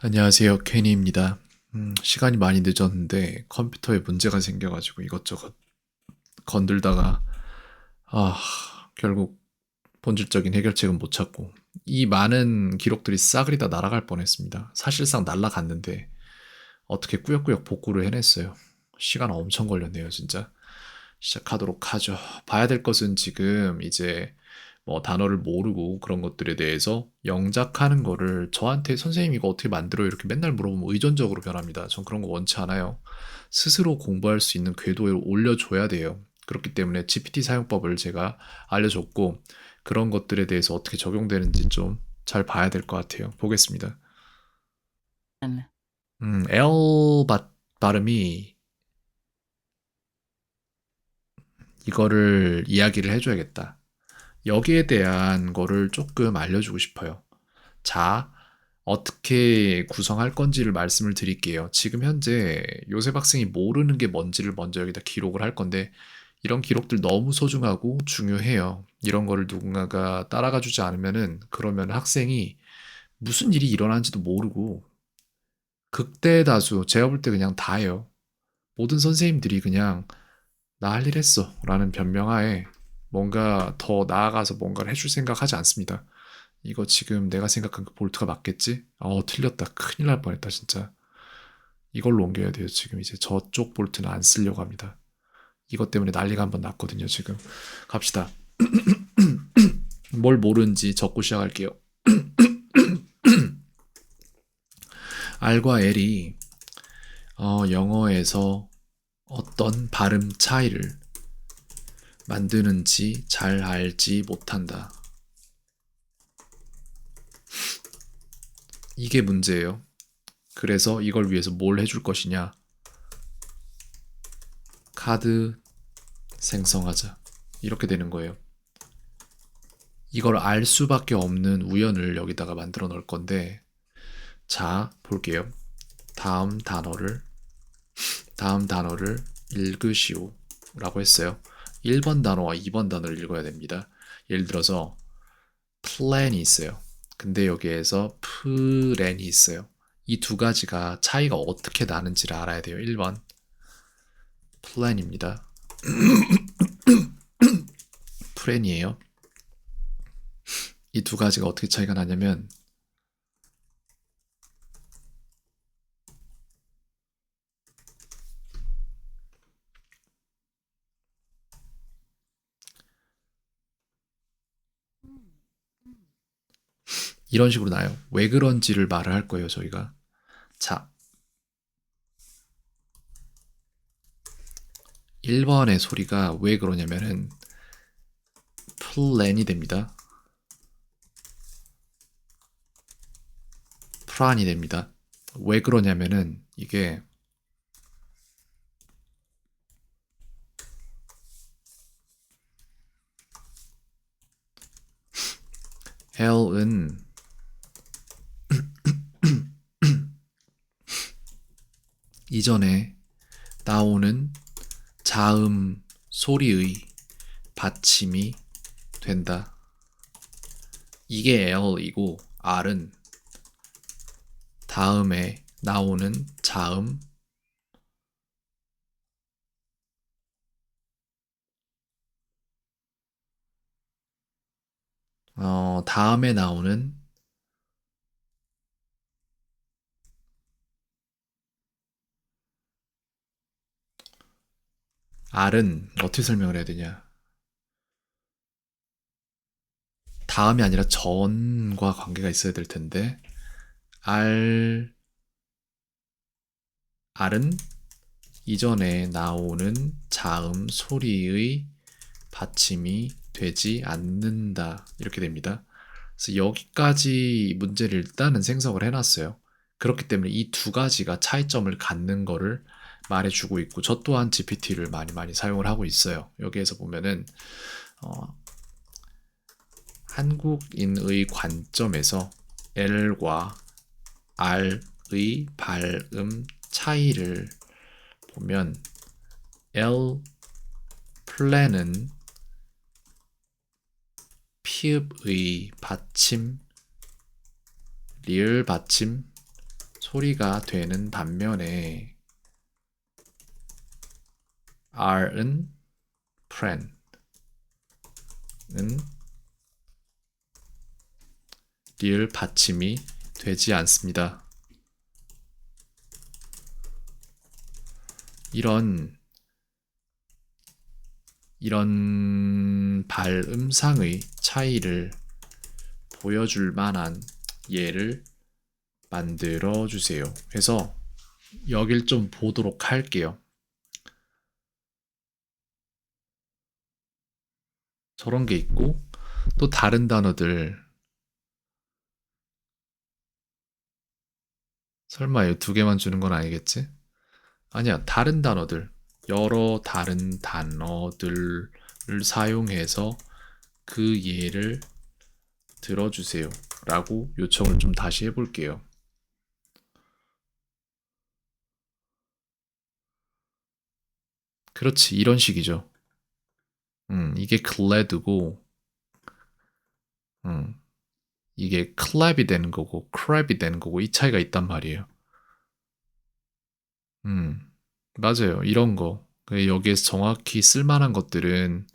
안녕하세요. 케니입니다. 시간이 많이 늦었는데 컴퓨터에 문제가 생겨가지고 이것저것 건들다가 아, 결국 본질적인 해결책은 못 찾고 이 많은 기록들이 싸그리 다 날아갈 뻔했습니다. 사실상 날아갔는데 어떻게 꾸역꾸역 복구를 해냈어요. 시간 엄청 걸렸네요, 진짜. 시작하도록 하죠. 봐야 될 것은 지금 이제 뭐 단어를 모르고 그런 것들에 대해서 영작하는 거를 저한테 선생님 이거 어떻게 만들어요? 이렇게 맨날 물어보면 의존적으로 변합니다. 전 그런 거 원치 않아요. 스스로 공부할 수 있는 궤도에 올려줘야 돼요. 그렇기 때문에 GPT 사용법을 제가 알려줬고 그런 것들에 대해서 어떻게 적용되는지 좀 잘 봐야 될 것 같아요. 보겠습니다. L 발음이 이거를 이야기를 해줘야겠다. 여기에 대한 거를 조금 알려주고 싶어요. 자, 어떻게 구성할 건지를 말씀을 드릴게요. 지금 현재 요셉 학생이 모르는 게 뭔지를 먼저 여기다 기록을 할 건데, 이런 기록들 너무 소중하고 중요해요. 이런 거를 누군가가 따라가 주지 않으면은, 그러면 학생이 무슨 일이 일어나는지도 모르고, 극대다수, 제가 볼 때 그냥 다예요. 모든 선생님들이 그냥 나 할 일 했어 라는 변명하에 뭔가 더 나아가서 뭔가를 해줄 생각 하지 않습니다. 이거 지금 내가 생각한 그 볼트가 맞겠지? 틀렸다. 큰일 날 뻔했다, 진짜. 이걸로 옮겨야 돼요, 지금. 이제 저쪽 볼트는 안 쓰려고 합니다. 이것 때문에 난리가 한번 났거든요, 지금. 갑시다. 뭘 모르는지 적고 시작할게요. R과 L이 영어에서 어떤 발음 차이를 만드는지 잘 알지 못한다. 이게 문제예요. 그래서 이걸 위해서 뭘 해줄 것이냐? 카드 생성하자. 이렇게 되는 거예요. 이걸 알 수밖에 없는 우연을 여기다가 만들어 놓을 건데, 자, 볼게요. 다음 단어를 읽으시오. 라고 했어요. 1번 단어와 2번 단어를 읽어야 됩니다. 예를 들어서, plan이 있어요. 근데 여기에서 plan이 있어요. 이 두 가지가 차이가 어떻게 나는지를 알아야 돼요. 1번, plan입니다. plan이에요. 이 두 가지가 어떻게 차이가 나냐면, 이런 식으로 나요. 왜 그런지를 말을 할 거예요, 저희가. 자, 1번의 소리가 왜 그러냐면은 플랜이 됩니다. 프란이 됩니다. 왜 그러냐면은 이게 L은 이전에 나오는 자음 소리의 받침이 된다. 이게 L이고 R은 다음에 나오는 자음 다음에 나오는 R은 어떻게 설명을 해야 되냐? 다음이 아니라 전과 관계가 있어야 될 텐데 R R은 이전에 나오는 자음 소리의 받침이 되지 않는다. 이렇게 됩니다. 그래서 여기까지 문제를 일단은 생성을 해놨어요. 그렇기 때문에 이 두 가지가 차이점을 갖는 거를 말해주고 있고, 저 또한 GPT를 많이 사용을 하고 있어요. 여기에서 보면은, 어, 한국인의 관점에서 L과 R의 발음 차이를 보면, L 플랜은 피읍의 받침, 리을 받침, 소리가 되는 반면에 are은 friend은 리을 받침이 되지 않습니다. 이런 발음상의 차이를 보여줄 만한 예를 만들어 주세요. 해서 여길 좀 보도록 할게요. 저런 게 있고 또 다른 단어들 설마 이 두 개만 주는 건 아니겠지? 아니야, 다른 단어들 여러 다른 단어들을 사용해서 그 예를 들어주세요 라고 요청을 좀 다시 해볼게요. 그렇지, 이런 식이죠. 이게 glad고 이게 clap이 되는 거고 crab이 되는 거고 이 차이가 있단 말이에요. 맞아요. 이런 거. 여기에서 정확히 쓸만한 것들은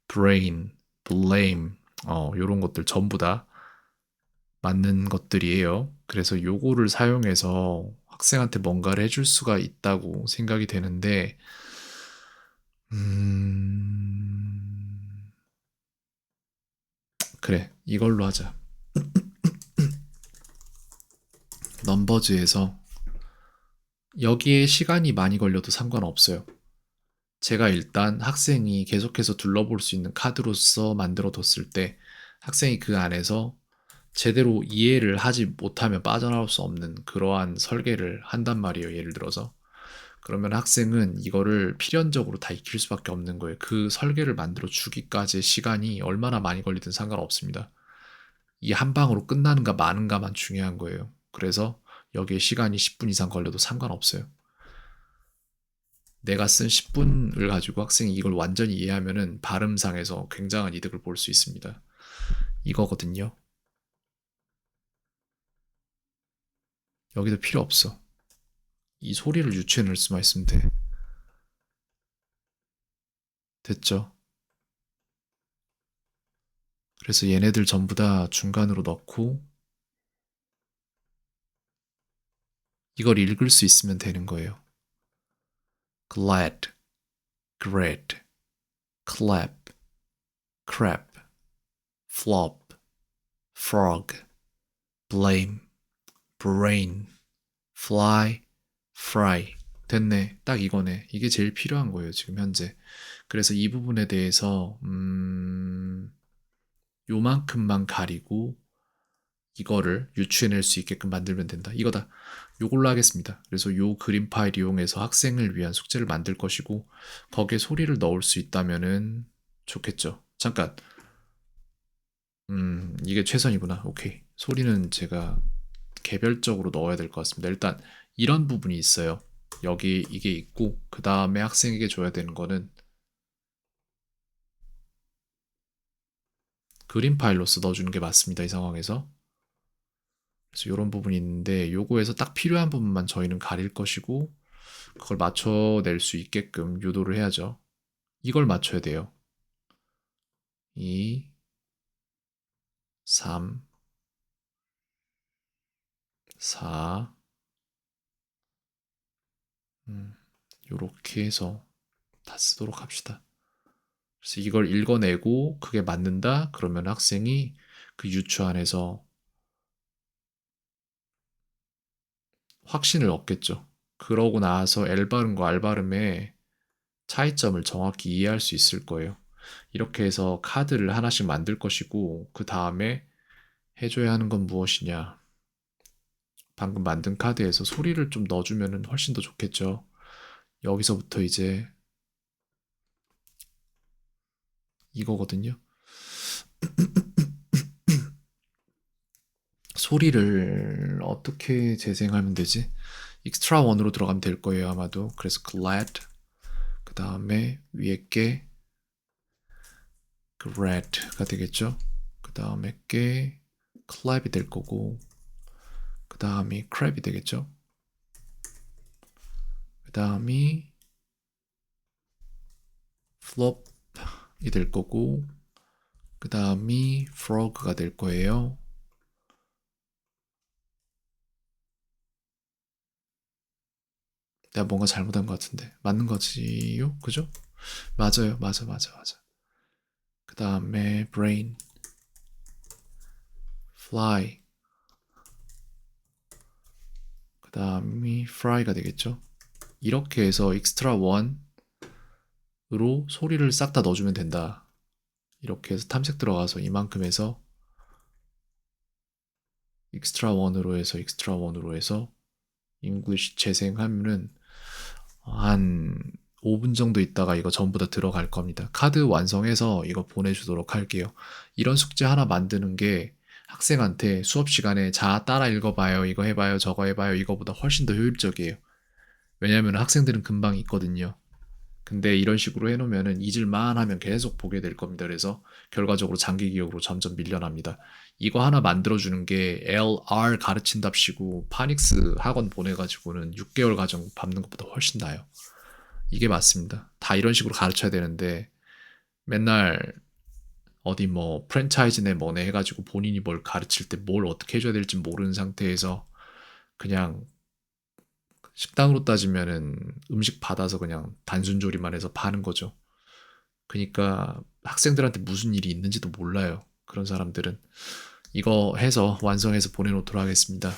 brain, blame, 요런 것들 전부 다 맞는 것들이에요. 그래서 요거를 사용해서 학생한테 뭔가를 해줄 수가 있다고 생각이 되는데, 그래. 이걸로 하자. 넘버즈에서 여기에 시간이 많이 걸려도 상관없어요. 제가 일단 학생이 계속해서 둘러볼 수 있는 카드로서 만들어 뒀을 때 학생이 그 안에서 제대로 이해를 하지 못하면 빠져나올 수 없는 그러한 설계를 한단 말이에요. 예를 들어서. 그러면 학생은 이거를 필연적으로 다 익힐 수밖에 없는 거예요. 그 설계를 만들어 주기까지의 시간이 얼마나 많이 걸리든 상관없습니다. 이 한 방으로 끝나는가 마는가만 중요한 거예요. 그래서 여기에 시간이 10분 이상 걸려도 상관없어요. 내가 쓴 10분을 가지고 학생이 이걸 완전히 이해하면은 발음상에서 굉장한 이득을 볼 수 있습니다. 이거거든요. 여기도 필요 없어. 이 소리를 유추해낼 수만 있으면 돼. 됐죠? 그래서 얘네들 전부 다 중간으로 넣고 이걸 읽을 수 있으면 되는 거예요. glad, great, clap, crap, flop, frog, blame, brain, fly, fry. 됐네. 딱 이거네. 이게 제일 필요한 거예요, 지금 현재. 그래서 이 부분에 대해서 요만큼만 가리고 이거를 유추해낼 수 있게끔 만들면 된다. 이거다. 요걸로 하겠습니다. 그래서 요 그림 파일 이용해서 학생을 위한 숙제를 만들 것이고 거기에 소리를 넣을 수 있다면은 좋겠죠. 잠깐. 이게 최선이구나. 오케이. 소리는 제가 개별적으로 넣어야 될 것 같습니다. 일단 이런 부분이 있어요. 여기 이게 있고 그 다음에 학생에게 줘야 되는 거는 그림 파일로서 넣어주는 게 맞습니다. 이 상황에서. 그래서 이런 부분이 있는데 요거에서 딱 필요한 부분만 저희는 가릴 것이고 그걸 맞춰낼 수 있게끔 유도를 해야죠. 이걸 맞춰야 돼요. 2, 3, 4 요렇게 해서 다 쓰도록 합시다. 그래서 이걸 읽어내고 그게 맞는다? 그러면 학생이 그 유추 안에서 확신을 얻겠죠. 그러고 나서 L 발음과 R 발음의 차이점을 정확히 이해할 수 있을 거예요. 이렇게 해서 카드를 하나씩 만들 것이고 그 다음에 해줘야 하는 건 무엇이냐. 방금 만든 카드에서 소리를 좀 넣어주면 훨씬 더 좋겠죠. 여기서부터 이제 이거거든요. 소리를 어떻게 재생하면 되지? 익스트라 원으로 들어가면 될 거예요, 아마도. 그래서 glad, 그 다음에 위에 게 glad가 되겠죠? 그 다음에 게 clap이 될 거고, 그 그 다음이 crab이 되겠죠. 그 다음이 flop이 될 거고, 그 다음이 frog가 될 거예요. 내가 뭔가 잘못한 것 같은데 맞는 거지요? 그죠? 맞아요. 맞아. 그 다음에 brain, fly, 그 다음이 fry가 되겠죠? 이렇게 해서 extra one으로 소리를 싹 다 넣어주면 된다. 이렇게 해서 탐색 들어가서 이만큼 해서 extra one으로 해서 English 재생하면은 한 5분 정도 있다가 이거 전부 다 들어갈 겁니다. 카드 완성해서 이거 보내주도록 할게요. 이런 숙제 하나 만드는 게 학생한테 수업 시간에 자, 따라 읽어봐요. 이거 해봐요. 저거 해봐요. 이거보다 훨씬 더 효율적이에요. 왜냐면 학생들은 금방 있거든요. 근데 이런 식으로 해놓으면은 잊을만 하면 계속 보게 될 겁니다. 그래서 결과적으로 장기 기억으로 점점 밀려납니다. 이거 하나 만들어주는 게 LR 가르친답시고 파닉스 학원 보내가지고는 6개월 과정 밟는 것보다 훨씬 나아요. 이게 맞습니다. 다 이런 식으로 가르쳐야 되는데 맨날 어디 뭐 프랜차이즈네 뭐네 해가지고 본인이 뭘 가르칠 때 뭘 어떻게 해줘야 될지 모르는 상태에서 그냥 식당으로 따지면은 음식 받아서 그냥 단순 조리만 해서 파는 거죠. 그러니까 학생들한테 무슨 일이 있는지도 몰라요. 그런 사람들은 이거 해서 완성해서 보내놓도록 하겠습니다.